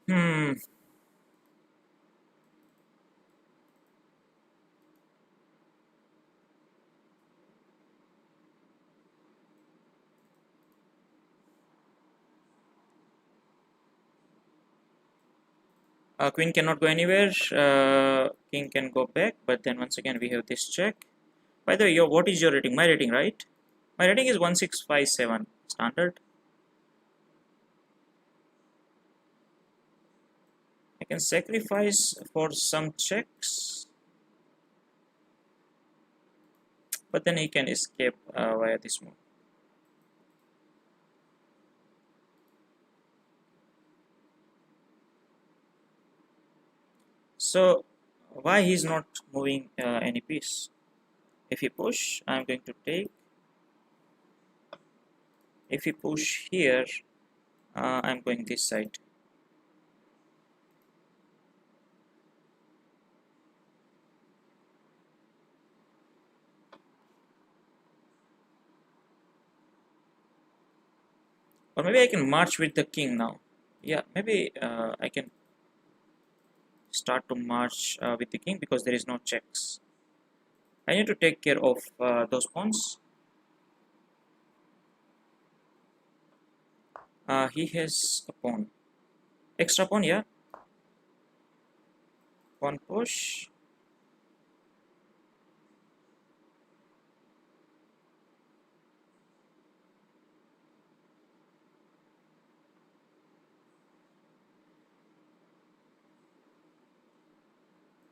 Hmm. Queen cannot go anywhere. King can go back, but then once again we have this check. By the way, what is your rating? My rating, right? My rating is 1657 standard. I can sacrifice for some checks, but then he can escape via this move. So why he's not moving any piece? If he push, I'm going to take. If he push here, I'm going this side. Or maybe I can march with the king now. Yeah, maybe I can start to march with the king because there is no checks. I need to take care of those pawns. He has a pawn. Extra pawn, yeah. Pawn push.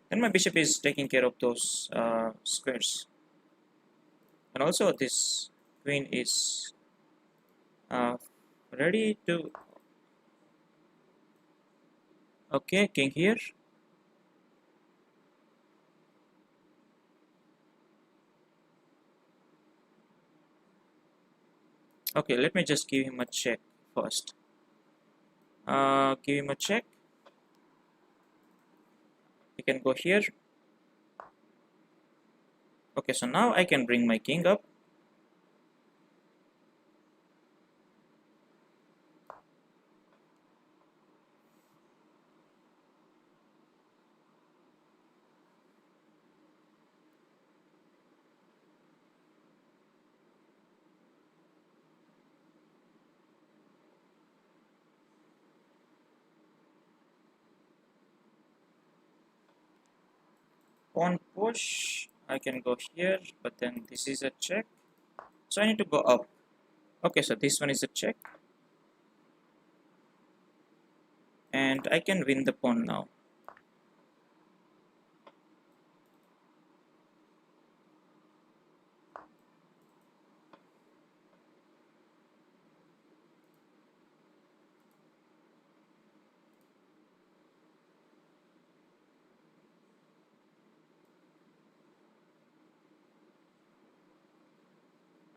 Then my bishop is taking care of those squares. And also this queen is uh, ready to... Okay, king here. Okay, let me just give him a check first. Give him a check. He can go here. Okay, so now I can bring my king up. Pawn push. I can go here, but then this is a check. So I need to go up. Okay, so this one is a check. And I can win the pawn now.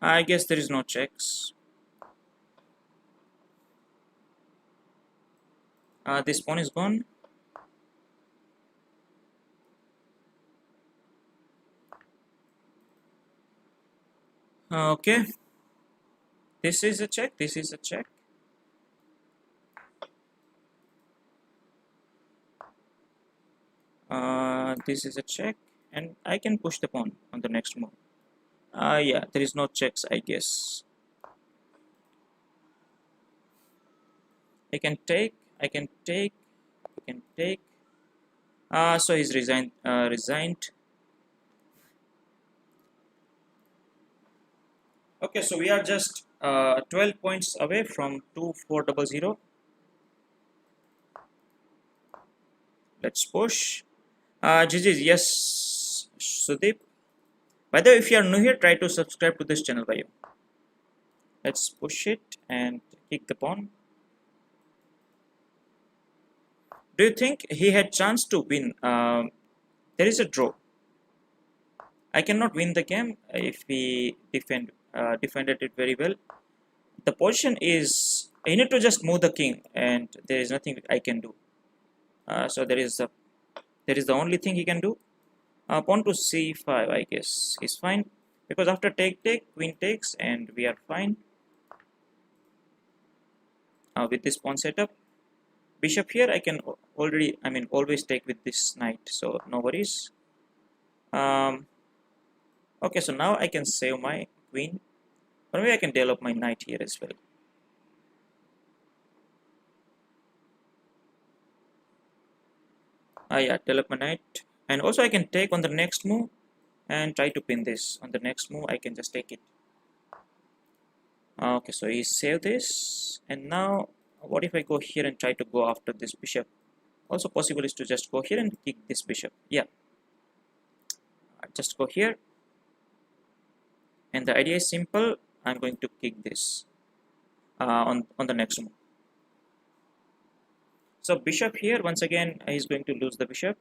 I guess there is no checks. This pawn is gone. Okay. This is a check. This is a check. This is a check. And I can push the pawn on the next move. Yeah, there is no checks, I guess. I can take. I can take. I can take. So he's resigned. Resigned. Okay, so we are just 12 points away from 2400. Let's push. GG, yes, Sudeep. By the way, if you are new here, try to subscribe to this channel by you. Let's push it and kick the pawn. Do you think he had chance to win? There is a draw. I cannot win the game if we defended it very well. The position is I need to just move the king, and there is nothing I can do. So there is the only thing he can do. Pawn to c5, I guess is fine because after take queen takes, and we are fine with this pawn setup. Bishop here I can always take with this knight, so no worries. Okay, so now I can save my queen, or maybe I can develop my knight here as well. Yeah, develop my knight, and also I can take on the next move and try to pin this. On the next move I can just take it. Okay, so he saved this, and now what if I go here and try to go after this bishop? Also possible is to just go here and kick this bishop. Yeah, just go here, and the idea is simple. I'm going to kick this on the next move. So bishop here, once again is going to lose the bishop.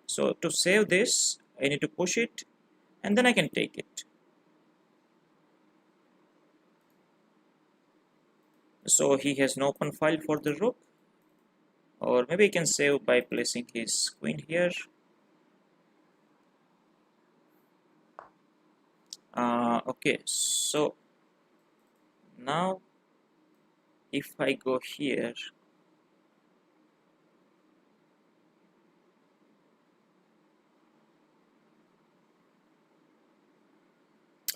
So to save this, I need to push it, and then I can take it. So he has no open file for the rook, or maybe he can save by placing his queen here. Okay, so now if I go here,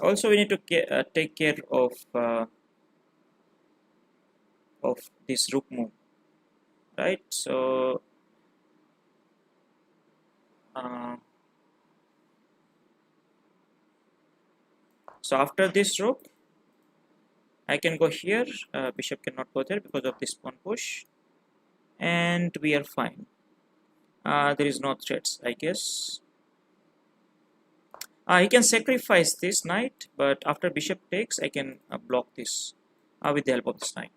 also we need to take care of this rook move, right? Uh, so after this rook I can go here. Bishop cannot go there because of this pawn push, and we are fine. There is no threats, I guess. He can sacrifice this knight, but after bishop takes I can block this with the help of this knight.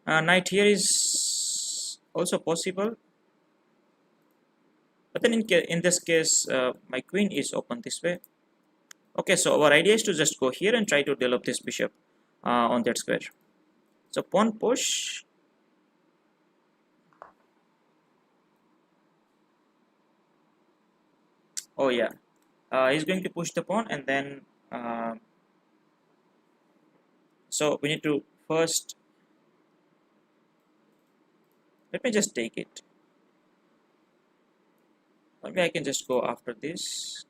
Knight here is also possible, but then in this case my queen is open this way. Okay, so our idea is to just go here and try to develop this bishop on that square. So pawn push. Oh yeah, he's going to push the pawn, and then so we need to first, let me just take it. Maybe I can just go after this.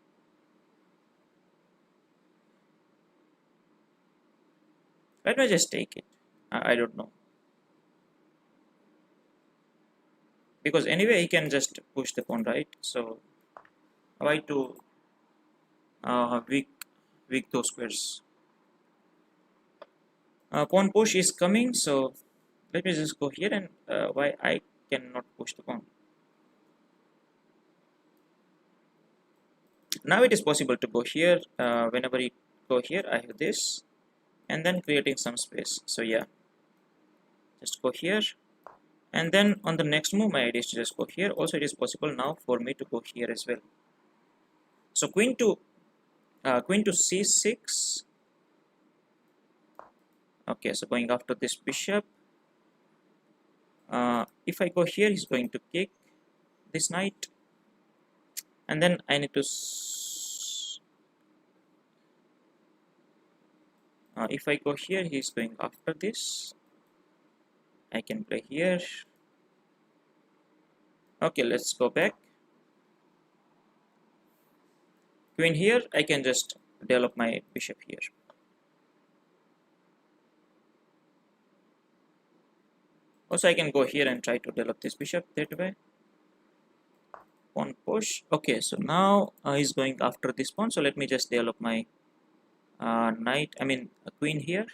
Let me just take it. I don't know, because anyway he can just push the pawn, right? So why to weak those squares? Pawn push is coming, so let me just go here, and why I cannot push the pawn. Now it is possible to go here. Whenever you go here, I have this, and then creating some space. So yeah, just go here, and then on the next move my idea is to just go here. Also it is possible now for me to go here as well. So queen to c6. Okay, so going after this bishop. If I go here, he's going to kick this knight, and then I need to if I go here, he's going after this. I can play here. Okay, let's go back. Queen here, I can just develop my bishop here. Also I can go here and try to develop this bishop that way. Pawn push. Okay, so now he's going after this pawn, so let me just develop my queen here.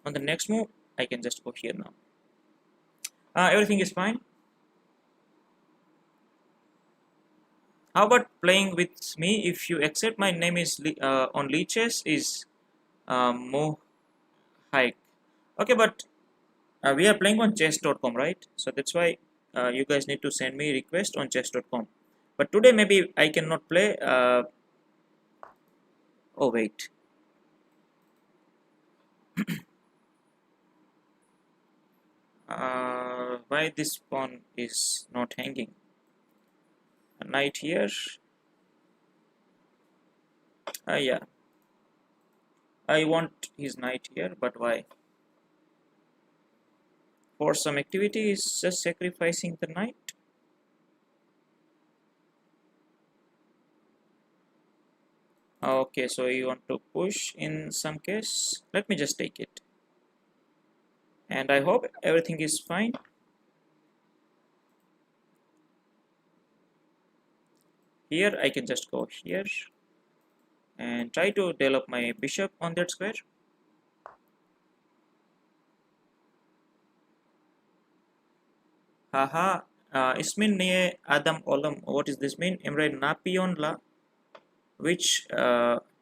On the next move I can just go here now. Everything is fine. How about playing with me? If you accept, my name is on Chess is Mo Hike. Okay, but we are playing on chess.com, right? So that's why you guys need to send me request on chess.com. But today maybe I cannot play. Oh wait. Why this pawn is not hanging? A knight here. Yeah. I want his knight here, but why? For some activity is just sacrificing the knight. Okay, so you want to push in some case. Let me just take it. And I hope everything is fine. Here I can just go here and try to develop my bishop on that square. Haha, ismin niye Adam olam. What does this mean? Emre napion la. Which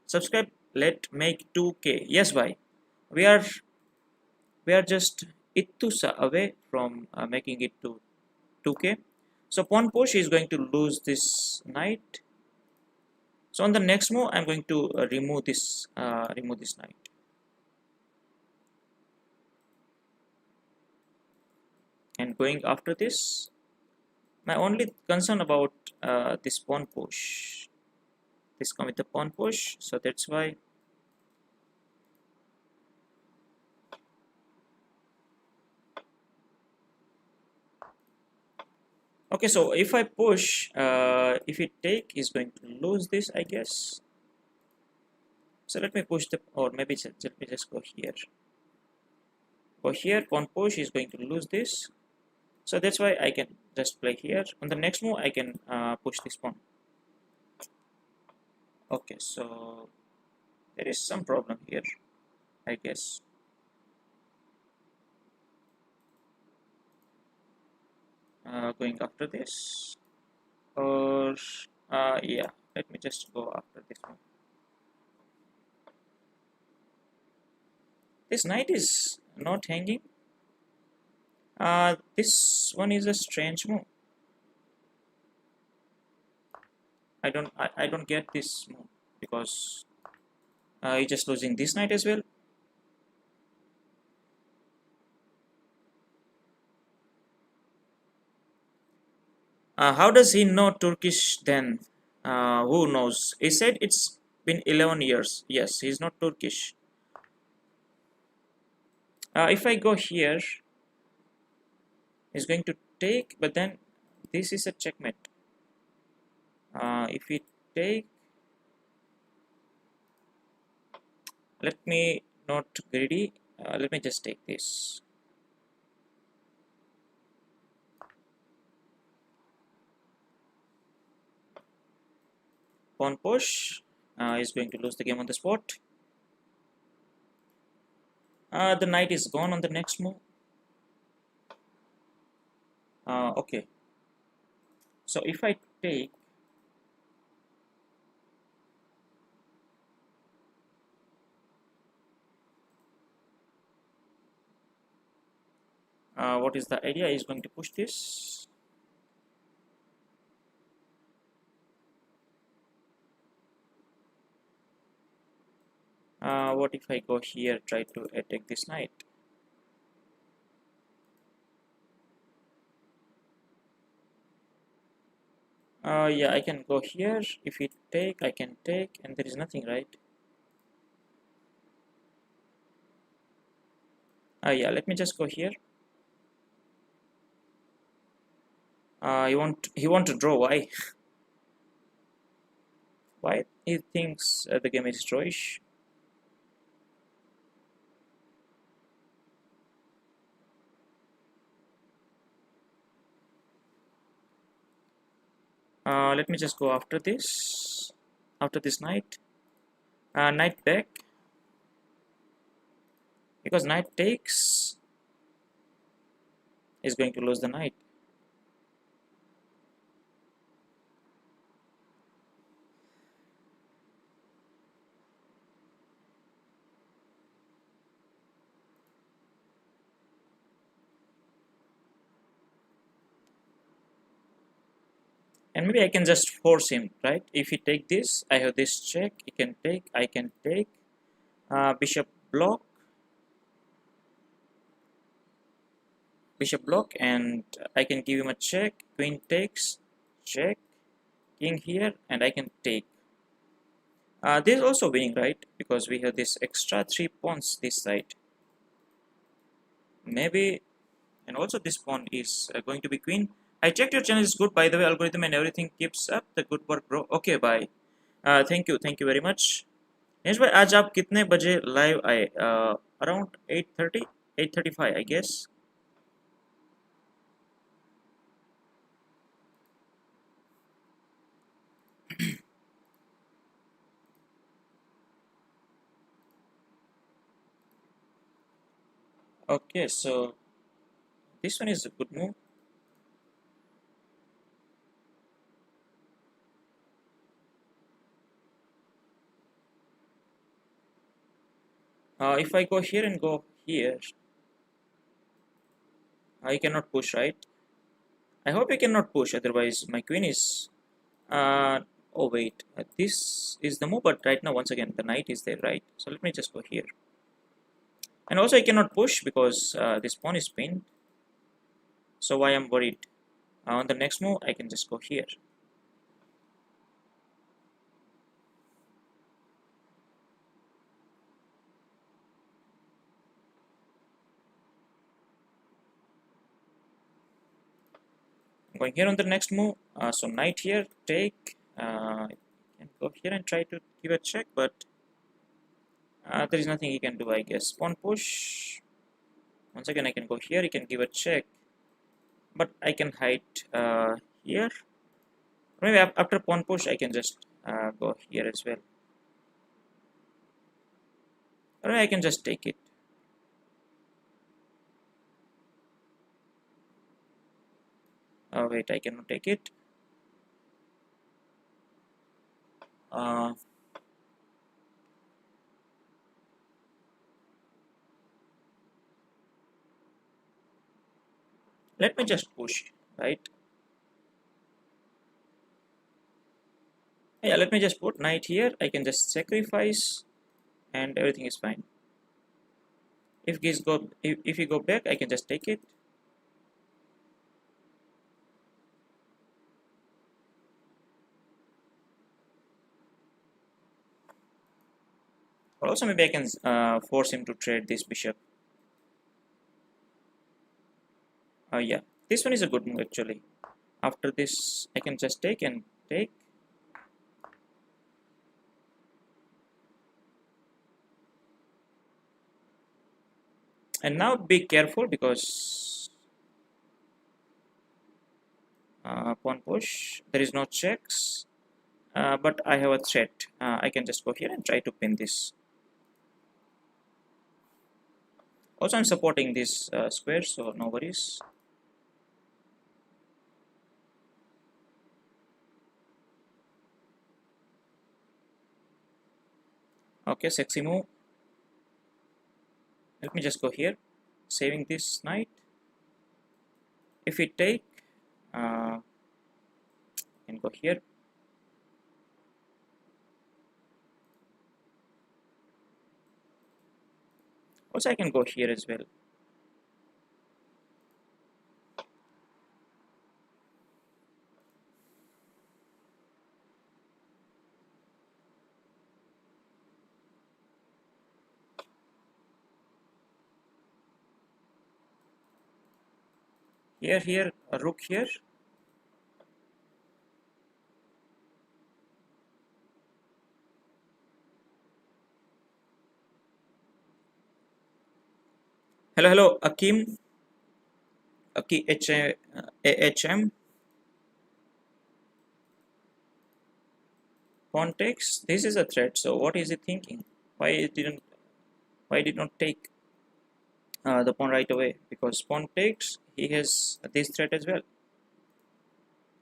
subscribe. Let make 2K. Yes, bhai. We are just ittusa away from making it to 2K. So pawn push is going to lose this knight. So on the next move, I'm going to remove this knight. And going after this, My only concern about this pawn push. This come with the pawn push, so that's why. Okay, so if I push, if it take, is going to lose this, I guess. So let me push the, or maybe let me just go here. Go here, pawn push is going to lose this. So that's why I can just play here. On the next move, I can push this pawn. Okay, so there is some problem here, I guess. Going after this, or yeah, let me just go after this one. This knight is not hanging. This one is a strange move. I don't get this move because he's just losing this knight as well. How does he know Turkish then? Who knows? He said it's been 11 years. Yes, he's not Turkish. If I go here, he's going to take, but then this is a checkmate. If we take, let me not greedy. Let me just take this. Pawn push is going to lose the game on the spot. The knight is gone on the next move. Okay. So if I take, what is the idea? Is going to push this. What if I go here, try to attack this knight? Yeah, I can go here. If it take, I can take, and there is nothing, right? Yeah, let me just go here. He want to draw. Why? Why he thinks the game is drawish? Let me just go after this. After this knight. Knight back. Because knight takes is going to lose the knight. And maybe I can just force him, right? If he take this, I have this check. He can take, I can take. Bishop block. Bishop block, and I can give him a check. Queen takes, check. King here, and I can take. This is also winning, right? Because we have this extra 3 pawns this side. Maybe, and also this pawn is going to be queen. I checked your channel is good, by the way. Algorithm and everything keeps up the good work, bro. Okay, bye. Thank you very much. नेश भाई आज आप कितने बजे live आए? Around 8:30, 8:35, I guess. Okay, so this one is a good move. If I go here and go here, I cannot push, right? I hope I cannot push, otherwise my queen is... oh wait, this is the move, but right now once again the knight is there, right? So let me just go here. And also I cannot push because this pawn is pinned. So why I'm worried? On the next move, I can just go here. I'm going here on the next move. So knight here, take. I can go here and try to give a check, but there is nothing he can do, I guess. Pawn push. Once again, I can go here. He can give a check, but I can hide here. Maybe after pawn push, I can just go here as well. Or I can just take it. Wait, I cannot take it. Uh, Let me just push, right? Yeah, let me just put knight here. I can just sacrifice, and everything is fine. If he go back, I can just take it. Or also maybe I can force him to trade this bishop. Yeah, this one is a good move actually. After this, I can just take and take. And now be careful because pawn push, there is no checks, but I have a threat. I can just go here and try to pin this. Also, I'm supporting this square, so no worries. Okay, sexy move. Let me just go here, saving this knight. If we take, I can go here. Also, I can go here as well. Here, a rook here. Hello, Akim. AHM. Pawn takes. This is a threat. So what is he thinking? Why did not take the pawn right away? Because pawn takes, he has this threat as well.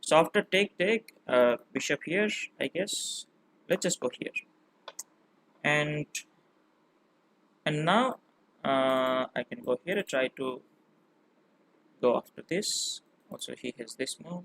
So after take, bishop here, I guess. Let's just go here. And now I can go here and try to go after this. Also, he has this move.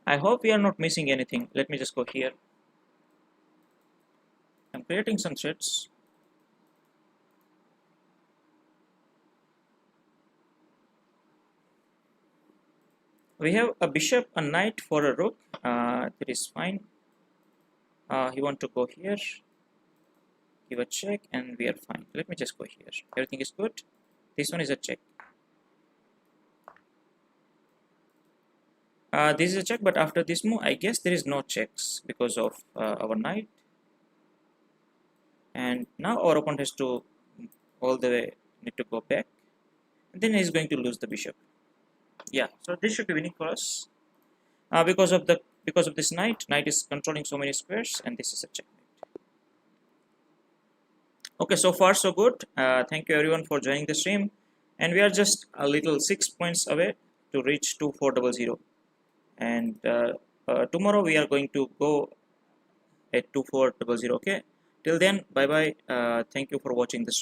I hope we are not missing anything. Let me just go here. I'm creating some threads. We have a bishop, a knight for a rook. That is fine. He want to go here. Give a check, and we are fine. Let me just go here. Everything is good. This one is a check. This is a check, but after this move, I guess there is no checks because of our knight. And now our opponent has to all the way need to go back, and then he's going to lose the bishop. Yeah, so this should be winning for us because of this knight. Knight is controlling so many squares, and this is a checkmate. Okay, so far so good. Thank you everyone for joining the stream, and we are just a little 6 points away to reach 2400. And tomorrow we are going to go at 2400. Okay, till then, bye bye. Thank you for watching the stream.